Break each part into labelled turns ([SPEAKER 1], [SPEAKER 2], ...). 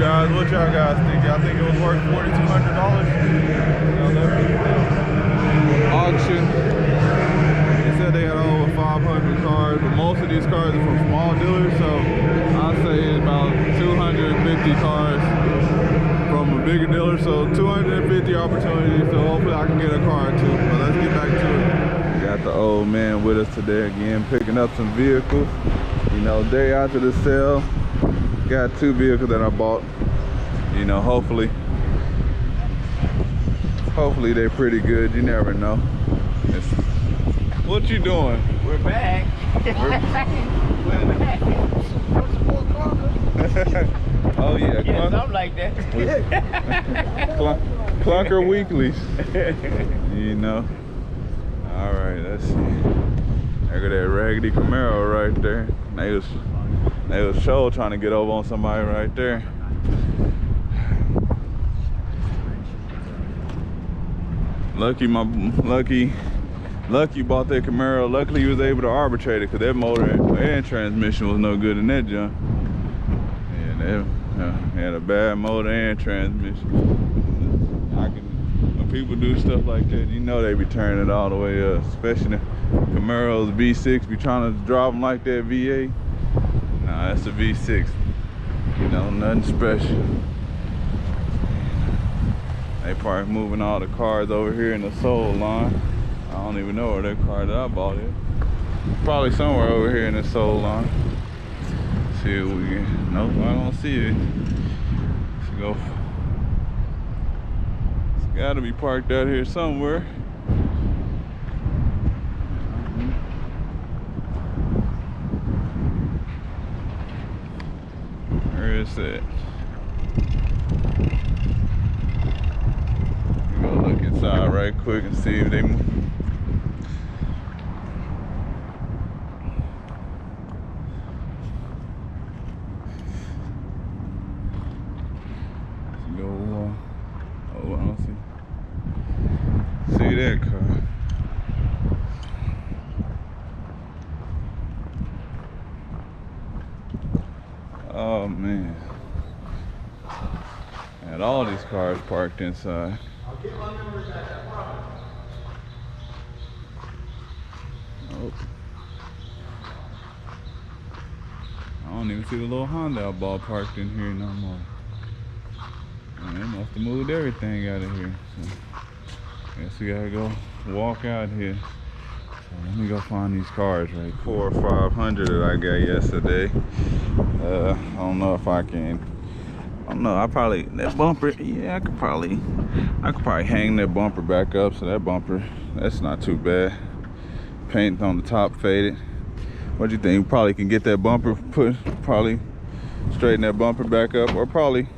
[SPEAKER 1] Guys, what y'all guys think? Y'all think it was worth $4,200? Auction. They said they had over 500 cars, but most of these cars are from small dealers, so I'd say it's about 250 cars from a bigger dealer, so 250 opportunities, so hopefully I can get a car or two. But let's get back to it. We got the old man with us today again, picking up some vehicles. You know, day after the sale, got 2 vehicles that I bought. You know, hopefully they're pretty good. You never know. What you doing?
[SPEAKER 2] We're back.
[SPEAKER 3] We're back.
[SPEAKER 1] Oh yeah,
[SPEAKER 2] Yeah, something like that.
[SPEAKER 1] Clunker Weeklies. You know. All right, let's see. Look at that raggedy Camaro right there. They was sure trying to get over on somebody right there. Lucky bought that Camaro. Luckily he was able to arbitrate it, because that motor and transmission was no good in that junk. Yeah, they had a bad motor and transmission. When people do stuff like that, you know they be turning it all the way up. Especially the Camaros V6, be trying to drive them like that V8. Nah, that's a V6. You know, nothing special. They probably moving all the cars over here in the Soul line. I don't even know where that car that I bought is. Probably somewhere over here in the Soul line. See if we can. Nope, I don't see it. Let's go. It's gotta be parked out here somewhere. Where is it? Go look inside right quick and see if they move. Go, oh, I don't see that car. Oh man, had all these cars parked inside. Oh. I don't even see the little Honda I bought parked in here no more. Man, they must have moved everything out of here. So, guess we gotta go walk out here. So let me go find these cars right quick. 4 or 500 that I got yesterday. I don't know if I can. I don't know. That bumper. Yeah, I could probably hang that bumper back up. So that bumper, that's not too bad. Paint on the top faded. What do you think? Probably can get that bumper probably straighten that bumper back up, or probably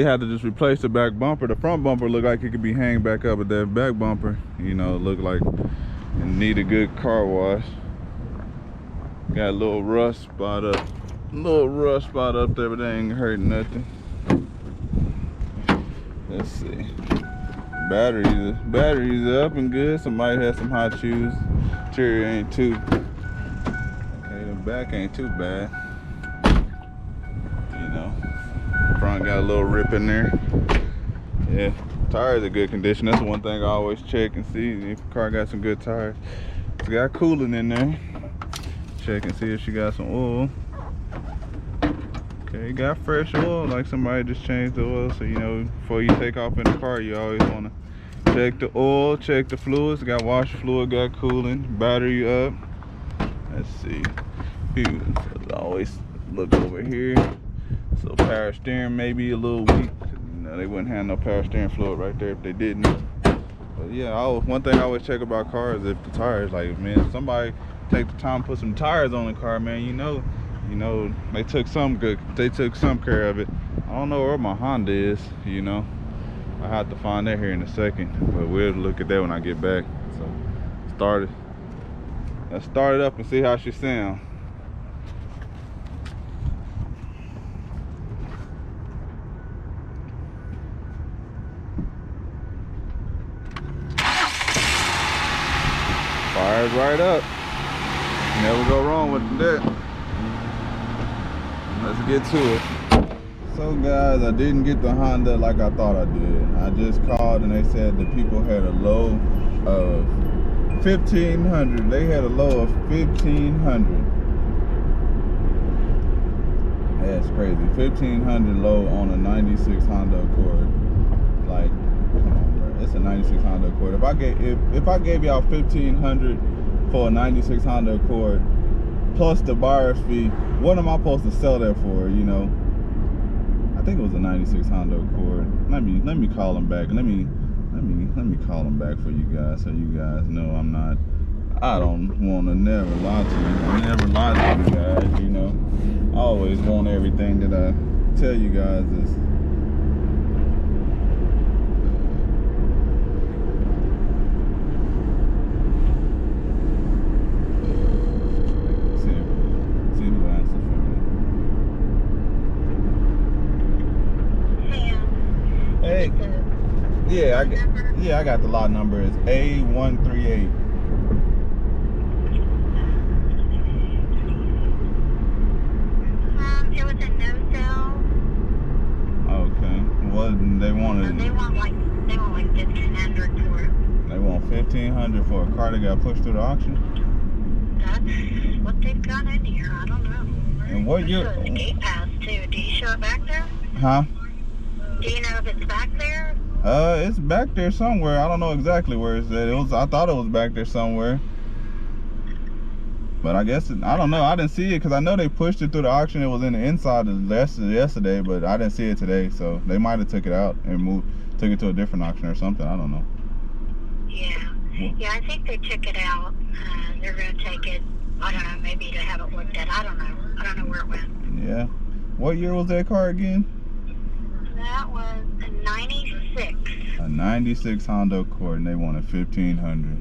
[SPEAKER 1] have to just replace the back bumper. The front bumper looked like it could be hanged back up, but that back bumper, you know, looked like it need a good car wash. Got a little rust spot up. There, but they ain't hurting nothing. Let's see. Batteries up and good. Somebody had some hot shoes. Interior ain't too. Okay, the back ain't too bad. You know, front got a little rip in there. Yeah, tires are good condition. That's one thing I always check and see if the car got some good tires. It's got cooling in there. Check and see if she got some oil. Okay, got fresh oil, like somebody just changed the oil. So, you know, before you take off in the car, you always want to check the oil, check the fluids. Got washer fluid, got cooling, battery up. Let's see. Always look over here. So power steering may be a little weak. You know, they wouldn't have no power steering fluid right there if they didn't. But yeah, one thing I always check about cars is if the tires, like, man, somebody take the time to put some tires on the car, man, you know, they took some care of it. I don't know where my Honda is, you know. I have to find that here in a second, but we'll look at that when I get back. So let's start it up and see how she sounds. Fires right up. Never go wrong with that. Let's get to it. So guys, I didn't get the Honda like I thought I did. I just called and they said the people had a low of 1,500. They had a low of 1,500. That's crazy. 1,500 low on a 96 Honda Accord. Like, come on, bro. It's a 96 Honda Accord. If I gave y'all 1,500 for a 96 Honda Accord plus the buyer's fee, what am I supposed to sell that for? You know, I think it was a 96 Honda Accord. Let me call them back. Let me call them back for you guys, so you guys know I don't want to never lie to you. I never lie to you guys, you know. I always want everything that I tell you guys is see who answers for me. Hey. Yeah, I got the lot number. It's A138.
[SPEAKER 3] It was a no-sell.
[SPEAKER 1] Okay. What they wanted?
[SPEAKER 3] They want like 1,500 for it.
[SPEAKER 1] They want 1,500 for a car that got pushed through the auction.
[SPEAKER 3] That's what they've got in here. I don't know.
[SPEAKER 1] And what year?
[SPEAKER 3] The gate pass too. Do you show it back there?
[SPEAKER 1] Huh?
[SPEAKER 3] Do you know if it's back there?
[SPEAKER 1] It's back there somewhere. I don't know exactly where it's at. I thought it was back there somewhere. But I guess, I don't know. I didn't see it because I know they pushed it through the auction. It was in the inside yesterday, but I didn't see it today. So they might have took it out and took it to a different auction or something. I don't know.
[SPEAKER 3] Yeah. Yeah, I think they took it out. They're going to take it, I don't know, maybe to have it looked at. I don't know. I don't know where it went.
[SPEAKER 1] Yeah. What year was that car again?
[SPEAKER 3] That was a 96.
[SPEAKER 1] A 96 Honda Accord, and they wanted 1,500.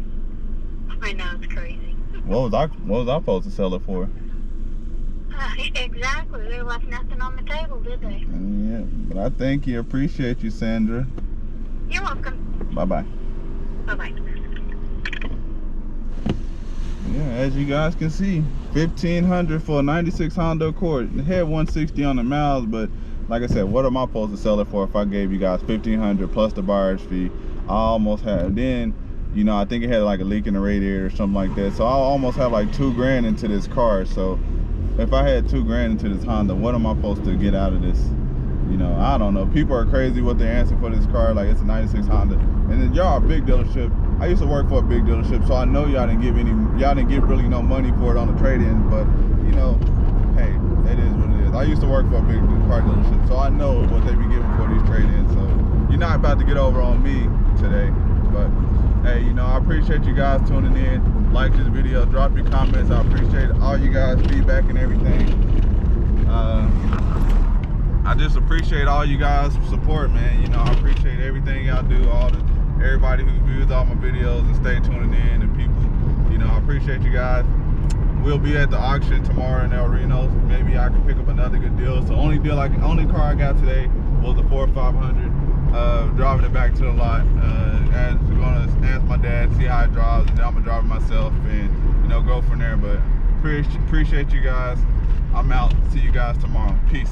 [SPEAKER 3] I know, it's crazy.
[SPEAKER 1] What was I supposed to sell it for?
[SPEAKER 3] Exactly. They left nothing on the table, did they?
[SPEAKER 1] Yeah, but I thank you. Appreciate you, Sandra.
[SPEAKER 3] You're welcome.
[SPEAKER 1] Bye-bye.
[SPEAKER 3] Bye-bye.
[SPEAKER 1] Yeah, as you guys can see, 1,500 for a 96 Honda Accord. It had 160 on the miles, but like I said, what am I supposed to sell it for if I gave you guys 1,500 plus the buyer's fee? I almost had. Then, you know, I think it had like a leak in the radiator or something like that. So I almost have like $2 grand into this car. So if I had $2 grand into this Honda, what am I supposed to get out of this? You know, I don't know. People are crazy what they answer for this car. Like, it's a 96 Honda. And then y'all are a big dealership. I used to work for a big dealership, so I know y'all didn't give really no money for it on the trade-in. But, you know, hey, it is what it is. I used to work for a big car dealership, so I know what they be giving for these trade-ins. So you're not about to get over on me today. But hey, you know, I appreciate you guys tuning in. Like this video, drop your comments. I appreciate all you guys' feedback and everything. I just appreciate all you guys' support, man. You know, I appreciate everything y'all do, everybody who views all my videos and stay tuning in, and people, you know, I appreciate you guys. We'll be at the auction tomorrow in El Reno. Maybe I can pick up another good deal. So only car I got today was the Ford 500. Driving it back to the lot. I'm gonna ask my dad, see how it drives, and then I'm gonna drive it myself, and you know, go from there. But appreciate you guys. I'm out. See you guys tomorrow. Peace.